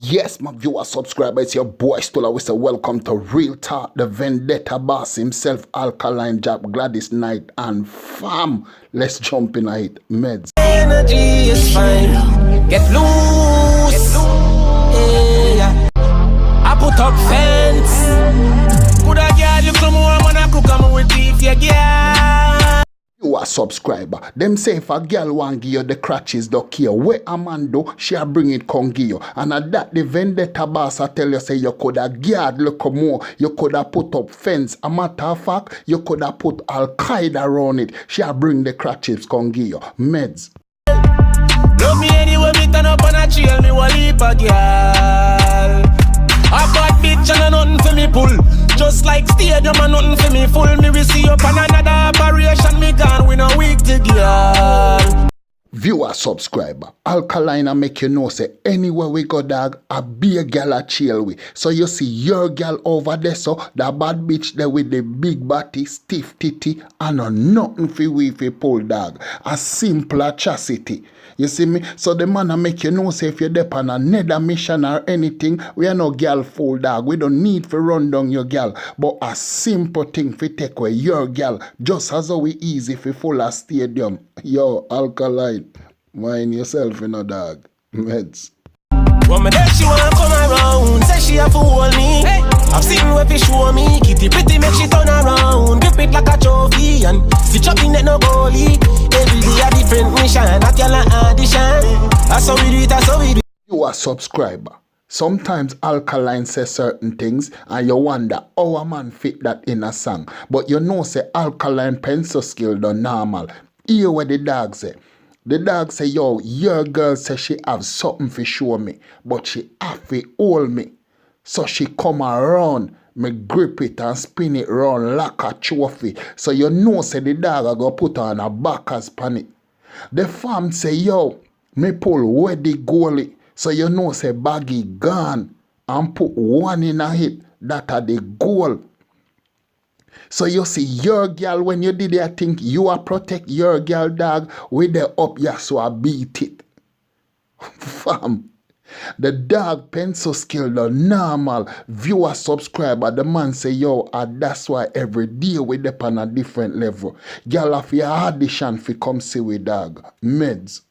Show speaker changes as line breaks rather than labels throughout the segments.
Yes, my viewer, subscriber, it's your boy Djstullaa. We say welcome to Real Talk, the vendetta boss himself, Alkaline, Jab, Gladdest night, and fam. Let's jump in it, meds.
Energy is fine. Get loose. Yeah. I put up fence. Could I get you some more when I cook am with beef, yeah.
You a subscriber. Them say if a girl want give you the crutches, don't care where a man do, she'll bring it come give you. And at that the vendetta boss I tell you say you coulda guard look more, you coulda put up fence. A matter of fact, you coulda put Al-Qaeda around it. She'll bring the crutches come give you. Meds.
Love me anyway, me turn up on a trail, me will leap a girl. A bad bitch and a nothing for me pull. Just like stadium and nothing for me full. Me will see up on another operation. Me gone with a week to girl.
Viewer subscriber, Alkaline I make you know say anywhere we go dog, a big girl a chill with. So you see your girl over there, so that bad bitch there with the big body, stiff titty, and a nothing for we fi pull dog. A simple atrocity. You see me? So the man I make you know say if you're there on another mission or anything, we are no girl full dog. We don't need to run down your girl. But a simple thing fi take away your girl, just as how we easy fi full a stadium. Yo, Alkaline, mind yourself in a dog. Meds.
Woman that she wanna come around, say she have to hold me. Hey. I've seen where she show me, kitty pretty make she turn around, grip it like a trophy and stitch up in that no goalie. Every day a different mission, not your audition. That's how we do it, that's how we do it.
You are a subscriber. Sometimes Alkaline says certain things and you wonder how a man fit that in a song. But you know say Alkaline pencil skill done normal. Hear what the dog say. The dog say, yo, your girl say she have something for show me, but she have to hold me. So she come around, me grip it and spin it round like a trophy. So you know say the dog a go put on a backers pan it. The fam say, yo, me pull where the goalie. So you know say baggy gone and put one in a hit. That are the goal. So you see your girl when you did that thing, you are protect your girl dog with the up ya so I beat it. Fam. The dog pencil skill the normal viewer subscriber. The man say yo that's why every day we dep on a different level. Girl have your audition fi come see we dog. Meds.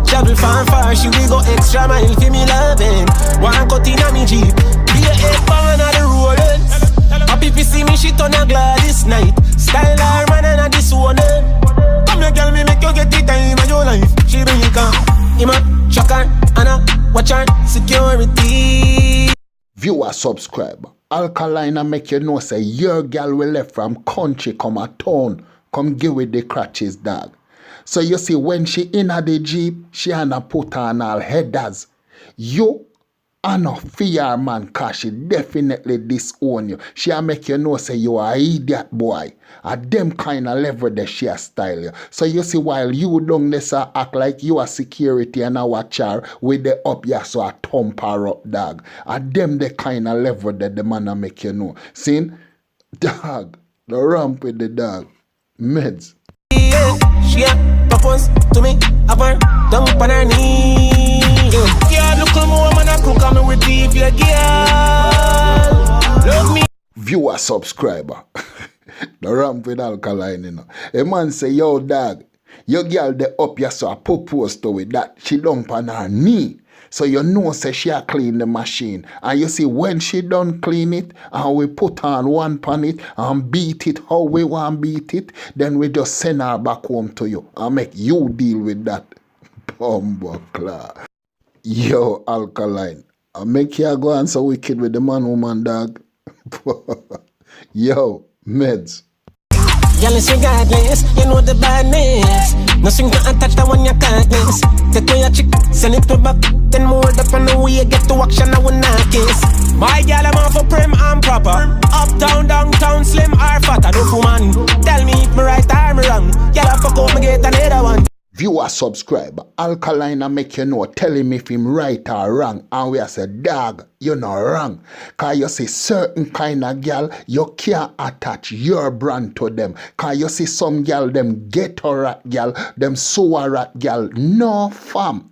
Travel far, she will go extra mile for me loving. One cut in a me jeep, be a head pound on the rollers. Happy to see me shit on a Gladdest night. Style her man and a this one. Come here girl, me make you get the time of your life. She bring you come, him a shock her, and a watch her security.
Viewer subscriber, Alkaline make you know say your girl will left from country come a town, come give with the crutches dog. So you see when she in a the jeep, she a put on all headers. You are not fear man cause she definitely disown you. She a make you know say you are idiot boy. At them kind of level that she a style you. So you see while you down this act like you are security and a watch her with the up ya so a thump her up dog. At them the kind of level that the man a make you know. See? Dog. The ramp with the dog. Meds.
She a propose to me, have her down on her knee. Yeah, look more man a cook on me with beef, yeah, girl. Love me.
Viewer subscriber. The ramp with Alkaline, you know. A man say, yo, dog, your girl the up ya so I propose to with that. She dump on her knee. So you know say she a clean the machine. And you see when she done clean it and we put on one pan it and beat it how we want beat it, then we just send her back home to you and make you deal with that. Bumbleclaw. Yo, Alkaline. I make you go and so wicked with the man woman dog. Yo, meds.
Y'all is regardless, you know the badness. Nothing can attach that one you can't miss. Take away your chick, send it to back. Then more up on the way you get to action, I will not kiss. My girl, I'm off for prim and proper. Uptown, downtown, slim or fat. I don't woman. Tell me if me right or me wrong. Y'all fuck up, me get another one.
Viewer subscriber, Alkaline make you know, tell him if him right or wrong. And we a say, dog, you not wrong. Cause you see certain kind of girl, you can't attach your brand to them. Cause you see some girl, them ghetto rat girl, them sewer rat girl. No fam.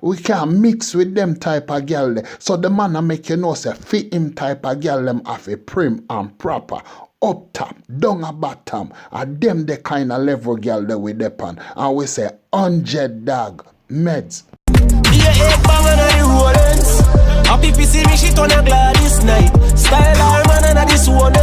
We can't mix with them type of girl there. So the man a make you know say fit him type of girl them have a prim and proper. Up top, down a bottom, and them the kind of level girl that we depend. And we say 100 dog meds.
Be a 8 bang on the rollers. Happy to see me shit on a Gladdest night. Style her man and this one.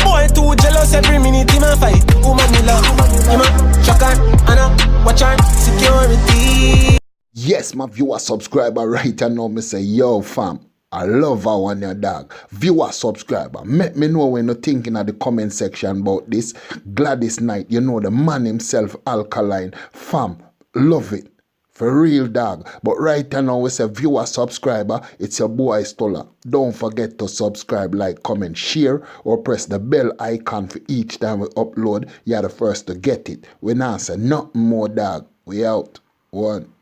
Boy too jealous every minute in my fight. Woman me love, him a shock her, and a watch her security.
Yes, my viewer subscriber right now me say yo fam, I love how on your dog. Viewer subscriber, make me know when you're thinking at the comment section about this Gladdest night. You know the man himself, Alkaline. Fam, love it. For real dog. But right now we say viewer subscriber, it's your boy Djstullaa. Don't forget to subscribe, like, comment, share, or press the bell icon for each time we upload. You're the first to get it. We now say nothing more dog. We out. One.